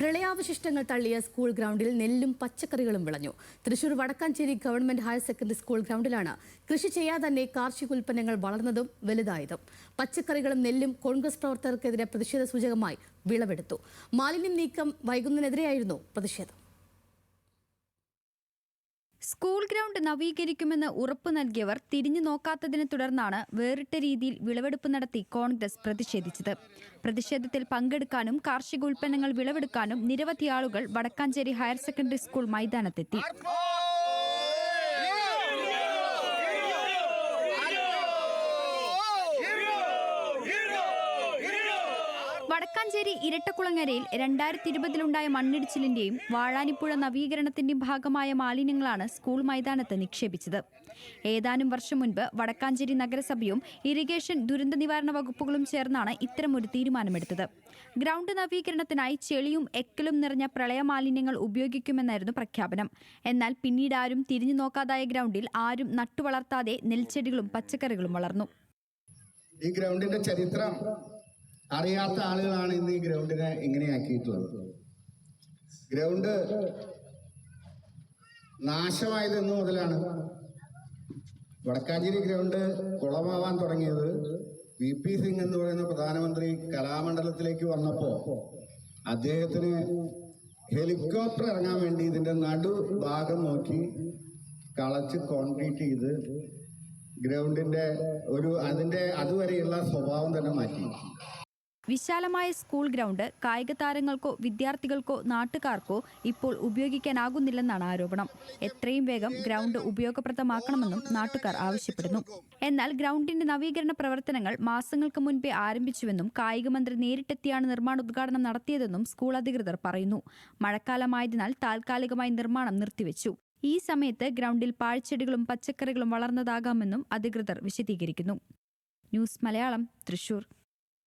പ്രളയാവശിഷ്ടങ്ങൾ തള്ളിയ സ്കൂൾ ഗ്രൗണ്ടിൽ നെല്ലും പച്ചക്കറികളും വിളഞ്ഞു. Thrissur Vadakkanchery government higher secondary school ഗ്രൗണ്ടിലാണ് കൃഷി ചെയ്യാതെ തന്നെ കാർഷികോൽപ്പന്നങ്ങൾ വളർന്നതും വലുതായതും. പച്ചക്കറികളും നെല്ലും കോൺഗ്രസ് പ്രവർത്തകർക്കെതിരെ പ്രതിഷേധ സൂചകമായി വിളവെടുത്തു. മാലിന്യം നീക്കം വൈകുന്നതിനെതിരെയായിരുന്നു പ്രതിഷേധം. സ്കൂൾ ഗ്രൗണ്ട് നവീകരിക്കുമെന്ന് ഉറപ്പു നൽകിയവർ തിരിഞ്ഞു നോക്കാത്തതിനെ തുടർന്നാണ് വേറിട്ട രീതിയിൽ വിളവെടുപ്പ് നടത്തി കോൺഗ്രസ് പ്രതിഷേധിച്ചത്. പ്രതിഷേധത്തിൽ പങ്കെടുക്കാനും കാർഷിക ഉൽപ്പന്നങ്ങൾ വിളവെടുക്കാനും നിരവധി ആളുകൾ വടക്കാഞ്ചേരി ഹയർ സെക്കൻഡറി സ്കൂൾ മൈതാനത്തെത്തി. വടക്കാഞ്ചേരി ഇരട്ടക്കുളങ്ങരയിൽ 2020 മണ്ണിടിച്ചിലിന്റെയും വാഴാനിപ്പുഴ നവീകരണത്തിന്റെയും ഭാഗമായ മാലിന്യങ്ങളാണ് സ്കൂൾ മൈതാനത്ത് നിക്ഷേപിച്ചത്. ഏതാനും വർഷം മുൻപ് വടക്കാഞ്ചേരി നഗരസഭയും ഇറിഗേഷൻ ദുരന്ത നിവാരണ വകുപ്പുകളും ചേർന്നാണ് ഇത്തരമൊരു തീരുമാനമെടുത്തത്. ഗ്രൗണ്ട് നവീകരണത്തിനായി ചെളിയും എക്കലും നിറഞ്ഞ പ്രളയ മാലിന്യങ്ങൾ ഉപയോഗിക്കുമെന്നായിരുന്നു പ്രഖ്യാപനം. എന്നാൽ പിന്നീട് ആരും തിരിഞ്ഞു നോക്കാതായ ഗ്രൗണ്ടിൽ ആരും നട്ടുവളർത്താതെ നെൽച്ചെടികളും പച്ചക്കറികളും വളർന്നു. ഈ ഗ്രൗണ്ടിന്റെ ചരിത്രം അറിയാത്ത ആളുകളാണ് ഇന്ന് ഈ ഗ്രൗണ്ടിനെ ഇങ്ങനെയാക്കിയിട്ടുള്ളത്. ഗ്രൗണ്ട് നാശമായത് എന്ന് മുതലാണ്. വടക്കാഞ്ചേരി ഗ്രൗണ്ട് കുളമാവാൻ തുടങ്ങിയത് VP സിംഗ് എന്ന് പറയുന്ന പ്രധാനമന്ത്രി കലാമണ്ഡലത്തിലേക്ക് വന്നപ്പോൾ അദ്ദേഹത്തിന് ഹെലികോപ്റ്റർ ഇറങ്ങാൻ വേണ്ടി ഇതിന്റെ നടുഭാഗം നോക്കി കളച്ച് കോൺക്രീറ്റ് ചെയ്ത് ഗ്രൗണ്ടിന്റെ അതിന്റെ അതുവരെയുള്ള സ്വഭാവം തന്നെ മാറ്റി. വിശാലമായ സ്കൂൾ ഗ്രൗണ്ട് കായിക താരങ്ങൾക്കോ വിദ്യാർത്ഥികൾക്കോ നാട്ടുകാർക്കോ ഇപ്പോൾ ഉപയോഗിക്കാനാകുന്നില്ലെന്നാണ് ആരോപണം. എത്രയും വേഗം ഗ്രൗണ്ട് ഉപയോഗപ്രദമാക്കണമെന്നും നാട്ടുകാർ ആവശ്യപ്പെടുന്നു. എന്നാൽ ഗ്രൗണ്ടിന്റെ നവീകരണ പ്രവർത്തനങ്ങൾ മാസങ്ങൾക്ക് മുൻപേ ആരംഭിച്ചുവെന്നും കായിക മന്ത്രി നേരിട്ടെത്തിയാണ് നിർമ്മാണോദ്ഘാടനം നടത്തിയതെന്നും സ്കൂൾ അധികൃതർ പറയുന്നു. മഴക്കാലമായതിനാൽ താൽക്കാലികമായി നിർമ്മാണം നിർത്തിവെച്ചു. ഈ സമയത്ത് ഗ്രൗണ്ടിൽ പാഴ്ചെടികളും പച്ചക്കറികളും വളർന്നതാകാമെന്നും അധികൃതർ വിശദീകരിക്കുന്നു. ന്യൂസ് മലയാളം, തൃശൂർ.